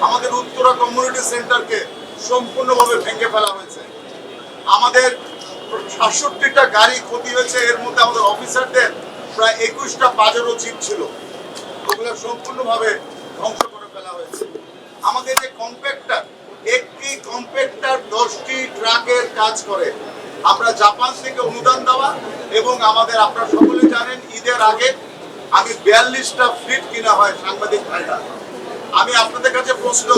আমাদের উত্তরা কমিউনিটি সেন্টারকে সম্পূর্ণভাবে ভেঙে ফেলা হয়েছে। আমাদের ৬৭টা গাড়ি ক্ষতি হয়েছে, এর মধ্যে আমাদের অফিসারদের প্রায় ২১টা পাজেরো জিপ ছিল, ওগুলো সম্পূর্ণভাবে ধ্বংস করে ফেলা হয়েছে। আমাদের যে কম্প্যাক্টার, একটি কম্প্যাক্টার 10টি ট্রাকের কাজ করে। আমরা জাপান থেকে অনুদান দেওয়া এবং আমাদের আপনারা সকলে জানেন ঈদের আগে আমি 42টা ফ্লিট কিনা হয় সাংবাদিক ভাইরা। আমি আপনাদের কাছে প্রশ্ন,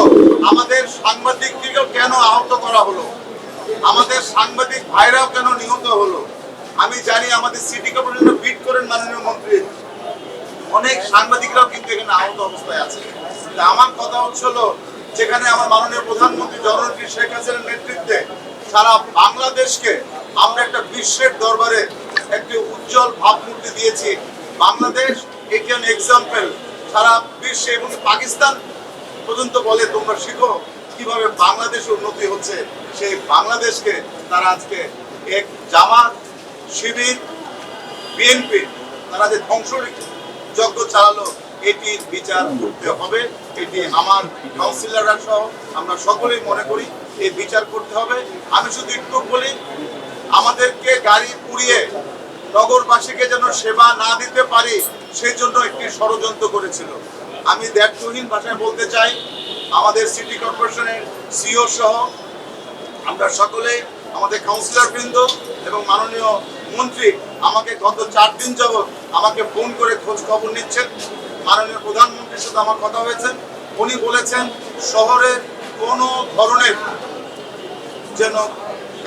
আমাদের সাংবাদিকদেরকেও কেন আহত করা হলো, আমাদের সাংবাদিক ভাইরাও কেন নিহত হলো? আমি জানি আমাদের সিটি কর্পোরেশনে বিট করেন মাননীয় মন্ত্রী, অনেক সাংবাদিকরাও কিন্তু এখানে আহত অবস্থায় আছে। আমার কথা হচ্ছিল, যেখানে আমার মাননীয় প্রধানমন্ত্রী জননেত্রী শেখ হাসিনার নেতৃত্বে সারা বাংলাদেশকে আমরা একটা বিশ্বের দরবারে একটি উজ্জ্বল ভাবমূর্তি দিয়েছি। বাংলাদেশ এটি অ্যান এক্সাম্পল সারা বিশ্বে, এবং পাকিস্তান পর্যন্ত বলে তোমরা শিখো কিভাবে বাংলাদেশ উন্নতি হচ্ছে। সেই বাংলাদেশকে তারা আজকে এক জামাত, শিবির, বিএনপি তারা যে ধ্বংস যজ্ঞ চালালো, এটির বিচার করতে হবে। এটি আমার কাউন্সিলররা সহ আমরা সকলেই মনে করি এই বিচার করতে হবে। আমি শুধু একটু বলি, আমাদেরকে গাড়ি পুড়িয়ে নগরবাসীকে যেন সেবা না দিতে পারি সেই জন্য একটি ষড়যন্ত্র করেছিল। আমি দ্ব্যর্থহীন ভাষায় বলতে চাই, আমাদের সিটি কর্পোরেশনের সিও সহ আমরা সকলে, আমাদের কাউন্সিলর বৃন্দ এবং মাননীয় মন্ত্রী আমাকে গত 4 দিন যাবৎ আমাকে ফোন করে খোঁজ খবর নিচ্ছেন। মাননীয় প্রধানমন্ত্রীর সাথে আমার কথা হয়েছে, উনি বলেছেন শহরের কোনো ধরনের যেন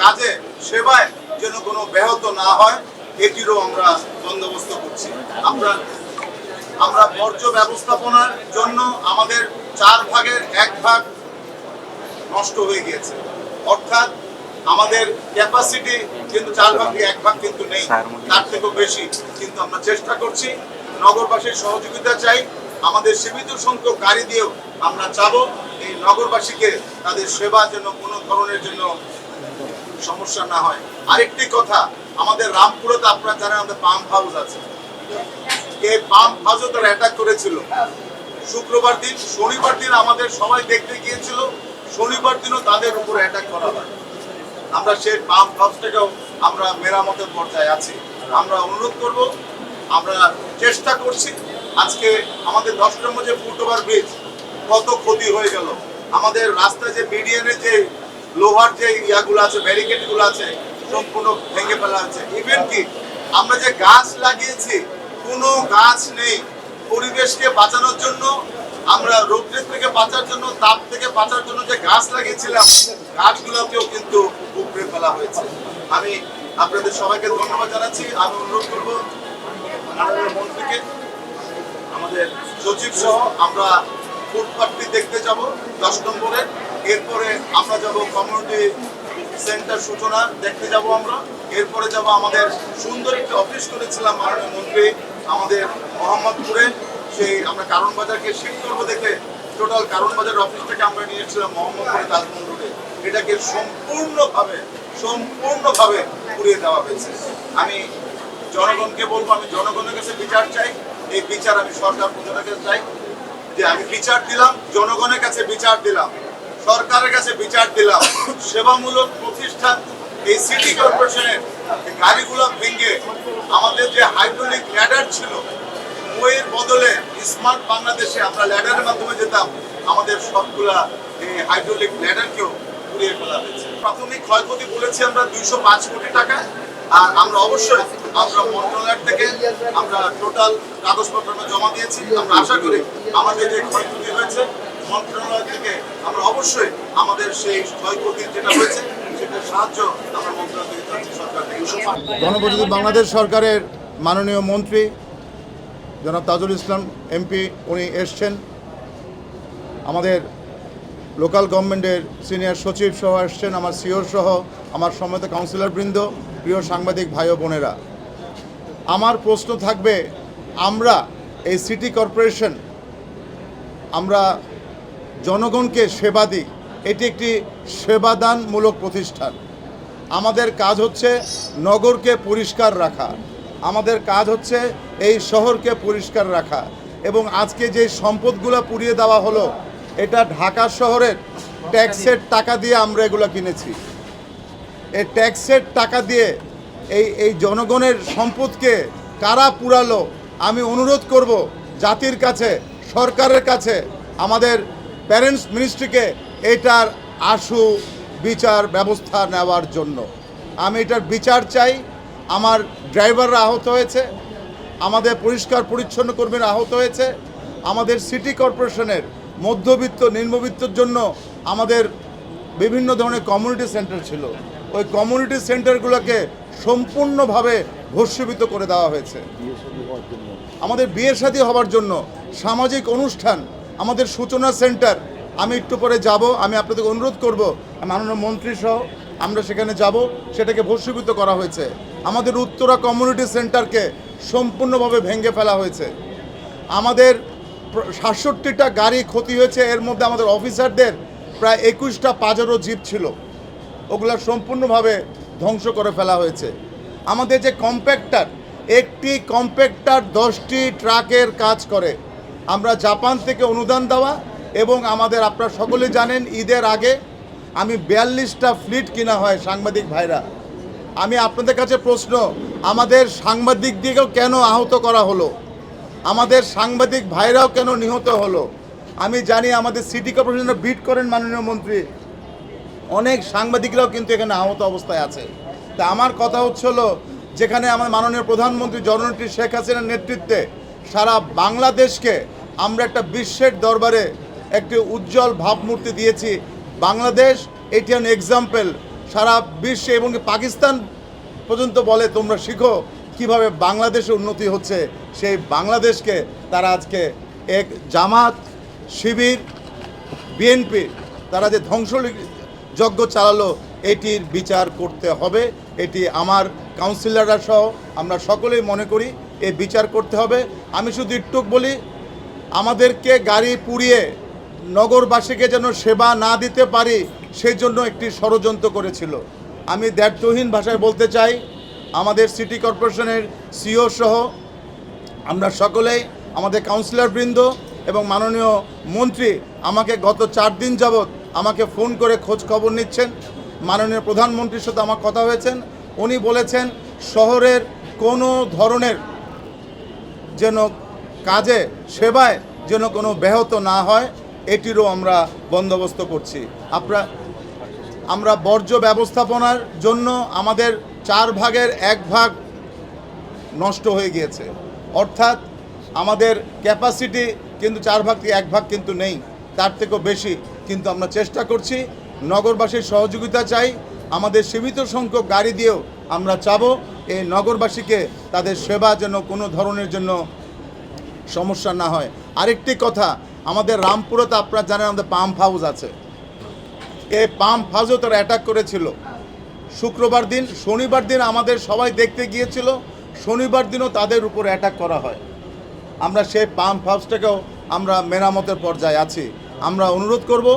কাজে সেবায় যেন কোনো ব্যাহত না হয়, এটিরও আমরা বন্দোবস্ত করছি। আমরা বর্জ্য ব্যবস্থাপনার জন্য আমাদের 4 ভাগের 1 ভাগ নষ্ট হয়ে গিয়েছে, অর্থাৎ আমাদের ক্যাপাসিটি কিন্তু 4 ভাগে 1 ভাগ কিন্তু নেই, তার থেকেও বেশি। কিন্তু আমরা চেষ্টা করছি, নগরবাসীর সহযোগিতা চাই। আমাদের সীমিত সংখ্যক গাড়ি দিয়েও আমরা চাবো এই নগরবাসীকে তাদের সেবা যেন কোনো ধরনের জন্য সমস্যা না হয়। আরেকটি কথা, আমাদের রামপুরতে আপনারা জানেন আমাদের পাম্প হাউস আছে, এই পাম্প হাউসে তারা অ্যাটাক করেছিল শুক্রবার দিন। শনিবার দিন আমাদের সবাই দেখতে গিয়েছিল, শনিবার দিনও তাদের উপর অ্যাটাক করা হয়। আমরা সেই পাম্প হাউসটাকেও আমরা মেরামতের পর্যায়ে আছি। আমরা অনুরোধ করব, আমরা চেষ্টা করছি। আজকে আমাদের 10 নম্বর যে ফুটওভার ব্রিজ কত ক্ষতি হয়ে গেল, আমাদের রাস্তায় যে মিডিয়ানের যে লোহার যে ইয়াগুলো আছে, ব্যারিকেডগুলো আছে, সম্পূর্ণ ভেঙে ফেলা হয়েছে। ইভেন কি আমরা যে গাছ লাগিয়েছি, কোনো গাছ নেই। পরিবেশকে বাঁচানোর জন্য, আমরা রৌদ্রের থেকে বাঁচার জন্য, তাপ থেকে বাঁচার জন্য যে গাছ লাগিয়েছিলাম, গাছগুলোকেও কিন্তু উপড়ে ফেলা হয়েছে। আমি আপনাদের সবাইকে ধন্যবাদ জানাচ্ছি। আমি অনুরোধ করব মাননীয় মন্ত্রীকে, আমাদের সচিব সহ আমরা ফুটপাথটি দেখতে যাব 10 নম্বরে, এরপরে আমরা যাব কমিউনিটি সেন্টার সূচনা দেখতে যাব আমরা, এরপরে যাব আমাদের সুন্দর একটি অফিস করেছিলাম মাননীয় মন্ত্রী আমাদের মোহাম্মদপুরে, সেই আমরা কারণ বাজারকে শিফট করবো দেখে টোটাল কারণ বাজার অফিসটাকে আমরা নিয়েছিলাম মোহাম্মদপুরে তাজমহল রোডে, এটাকে সম্পূর্ণভাবে পুড়িয়ে দেওয়া হয়েছে। আমি জনগণকে বলবো, আমি জনগণের কাছে বিচার চাই। এই বিচার আমি সরকার প্রধানের কাছে চাই, যে আমি বিচার দিলাম, জনগণের কাছে বিচার দিলাম, সরকারের কাছে বিচার দিলাম। সেবামূলক প্রতিষ্ঠান এই সিটি কর্পোরেশনের গাড়িগুলো ভেঙে আমাদের যে হাইড্রোলিক ল্যাডার ছিল, ওয়ের বদলে স্মার্ট বাংলাদেশে আমরা ল্যাডারের মাধ্যমে যেতাম, আমাদের সবগুলা এই হাইড্রোলিক ল্যাডারকেও পুড়িয়ে ফেলা হয়েছে। প্রাথমিক ক্ষয়ক্ষতি বলেছি আমরা 205 কোটি টাকা। আর আমরা অবশ্যই আমরা মন্ত্রণালয় থেকে আমরা টোটাল কাগজপত্র জমা দিয়েছি। আমরা আশা করি আমাদের যে ক্ষয়ক্ষতি হয়েছে মন্ত্রণালয় থেকে আমরা অবশ্যই আমাদের সেই ক্ষয়ক্ষতির যেটা হয়েছে সেটার সাহায্য আমরা মন্ত্রণালয় থেকে সরকার থেকে। গণপ্রজাতন্ত্রী বাংলাদেশ সরকারের মাননীয় মন্ত্রী জনাব তাজুল ইসলাম এমপি উনি এসছেন, আমাদের লোকাল গভর্নমেন্টের সিনিয়র সচিব সহ এসছেন, আমার সিও সহ আমার সম্মানিত কাউন্সিলরবৃন্দ, প্রিয় সাংবাদিক ভাই ও বোনেরা। আমার প্রশ্ন থাকবে, আমরা এই সিটি কর্পোরেশন আমরা জনগণকে সেবা দিই, এটি একটি সেবাদানমূলক প্রতিষ্ঠান। আমাদের কাজ হচ্ছে নগরকে পরিষ্কার রাখা, আমাদের কাজ হচ্ছে এই শহরকে পরিষ্কার রাখা। এবং আজকে যে সম্পদগুলো পুড়িয়ে দেওয়া হলো, এটা ঢাকা শহরের ট্যাক্সের টাকা দিয়ে আমরা এগুলো কিনেছি। এই ট্যাক্সের টাকা দিয়ে এই জনগণের সম্পদকে কারা পুরালো, আমি অনুরোধ করব জাতির কাছে, সরকারের কাছে, আমাদের প্যারেন্টস মিনিস্ট্রিকে এটার আশু বিচার ব্যবস্থা নেওয়ার জন্য। আমি এটার বিচার চাই। আমার ড্রাইভাররা আহত হয়েছে, আমাদের পরিষ্কার পরিচ্ছন্ন কর্মীরা আহত হয়েছে, আমাদের সিটি কর্পোরেশনের মধ্যবিত্ত নিম্নবিত্তর জন্য আমাদের বিভিন্ন ধরনের কমিউনিটি সেন্টার ছিল। ওই কমিউনিটি সেন্টারগুলোকে সম্পূর্ণভাবে ভস্মীভূত করে দেওয়া হয়েছে। আমাদের বিয়ে শাদী হওয়ার জন্য সামাজিক অনুষ্ঠান, আমাদের সূচনা সেন্টার, আমি একটু পরে যাব, আমি আপনাদের অনুরোধ করব, মাননীয় মন্ত্রী সহ আমরা সেখানে যাব, সেটাকে ভস্মীভূত করা হয়েছে। আমাদের উত্তরা কমিউনিটি সেন্টারকে সম্পূর্ণভাবে ভেঙে ফেলা হয়েছে। আমাদের ৬৭টা গাড়ি ক্ষতি হয়েছে, এর মধ্যে আমাদের অফিসারদের প্রায় ২১টা পাজেরো জিপ ছিল, ওগুলা সম্পূর্ণভাবে ধ্বংস করে ফেলা হয়েছে। আমাদের যে কম্প্যাক্টার, একটি কম্প্যাক্টার 10টি ট্রাকের কাজ করে। আমরা জাপান থেকে অনুদান দেওয়া এবং আমাদের, আপনারা সকলে জানেন, ঈদের আগে আমি 42টা ফ্লিট কিনা হয়। সাংবাদিক ভাইরা, আমি আপনাদের কাছে প্রশ্ন, আমাদের সাংবাদিকদিকেও কেন আহত করা হলো? আমাদের সাংবাদিক ভাইরাও কেন নিহত হলো? আমি জানি আমাদের সিটি কর্পোরেশনের বিট করেন মাননীয় মন্ত্রী, অনেক সাংবাদিকরাও কিন্তু এখানে আহত অবস্থায় আছে। তা আমার কথা হলো, যেখানে আমার মাননীয় প্রধানমন্ত্রী জননেত্রী শেখ হাসিনার নেতৃত্বে সারা বাংলাদেশকে আমরা একটা বিশ্বের দরবারে একটি উজ্জ্বল ভাবমূর্তি দিয়েছি। বাংলাদেশ এটি এন এক্সাম্পল সারা বিশ্বে, এবং পাকিস্তান পর্যন্ত বলে তোমরা শিখো কিভাবে বাংলাদেশে উন্নতি হচ্ছে। সেই বাংলাদেশকে তারা আজকে এক জামাত, শিবির, বিএনপি তারা যে ধ্বংসযজ্ঞ চালালো, এটির বিচার করতে হবে। এটি আমার কাউন্সিলররা সহ আমরা সকলেই মনে করি এই বিচার করতে হবে। আমি শুধু একটু বলি, আমাদেরকে গাড়ি পুড়িয়ে নগরবাসীকে যেন সেবা না দিতে পারি সেই জন্য একটি ষড়যন্ত্র করেছিল। আমি দ্ব্যর্থহীন ভাষায় বলতে চাই, আমাদের সিটি কর্পোরেশনের সিও সহ আমরা সকলেই, আমাদের কাউন্সিলরবৃন্দ এবং মাননীয় মন্ত্রী আমাকে গত 4 দিন যাবৎ আমাকে ফোন করে খোঁজ খবর নিচ্ছেন। মাননীয় প্রধানমন্ত্রীর সাথে আমার কথা হয়েছেন, উনি বলেছেন শহরের কোনো ধরনের যেন কাজে, সেবায় যেন কোনো ব্যাহত না হয়, এটিরও আমরা বন্দোবস্ত করছি। আমরা বর্জ্য ব্যবস্থাপনার জন্য আমাদের 4 ভাগের 1 ভাগ নষ্ট হয়ে গিয়েছে, অর্থাৎ আমাদের ক্যাপাসিটি কিন্তু 4 ভাগ থেকে 1 ভাগ কিন্তু নেই, তার থেকেও বেশি। কিন্তু আমরা চেষ্টা করছি, নগরবাসীর সহযোগিতা চাই। আমাদের সীমিত সংখ্যক গাড়ি দিয়েও আমরা চাবো এই নগরবাসীকে তাদের সেবা যেন কোনো ধরনের জন্য সমস্যা না হয়। আরেকটি কথা, আমাদের রামপুরতে আপনারা জানেন আমাদের পাম্প হাউস আছে, এই পাম্প হাউসেও তারা অ্যাটাক করেছিল শুক্রবার দিন। শনিবার দিন আমাদের সবাই দেখতে গিয়েছিল, শনিবার দিনও তাদের উপর অ্যাটাক করা হয়। আমরা সেই পাম্প হাউসটাকেও আমরা মেরামতের পর্যায়ে আছি। আমরা অনুরোধ করব,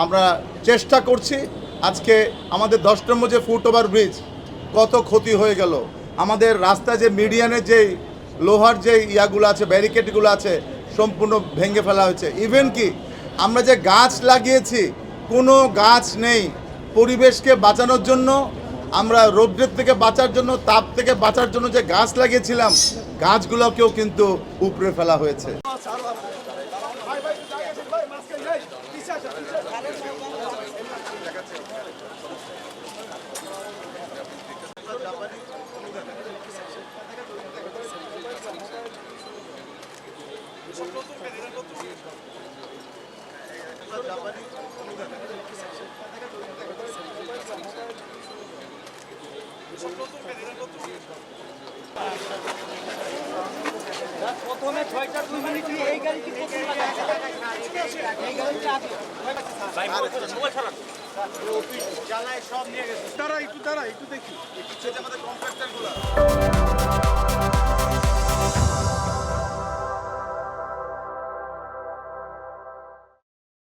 আমরা চেষ্টা করছি। আজকে আমাদের 10 নম্বর যে ফুটওভার ব্রিজ, কত ক্ষতি হয়ে গেল। আমাদের রাস্তায় যে মিডিয়ানের যে লোহার যে ইয়াগুলো আছে, ব্যারিকেডগুলো আছে, সম্পূর্ণ ভেঙে ফেলা হয়েছে। ইভেন কি আমরা যে গাছ লাগিয়েছি, কোনো গাছ নেই। পরিবেশকে বাঁচানোর জন্য, আমরা রৌদ্রের থেকে বাঁচার জন্য, তাপ থেকে বাঁচার জন্য যে গাছ লাগিয়েছিলাম, গাছগুলোকেও কিন্তু উপড়ে ফেলা হয়েছে। প্রথমে 6টা 2 মিনিট এই গাড়ি কি প্রথম লাগা এই গাড়িটা আগে ভাই মোবাইল ছাড়ান অফিস জ্বালায় সব নিয়ে গেছে। দাঁড়া একটু দেখি, আমাদের কন্ট্রাক্টরগুলো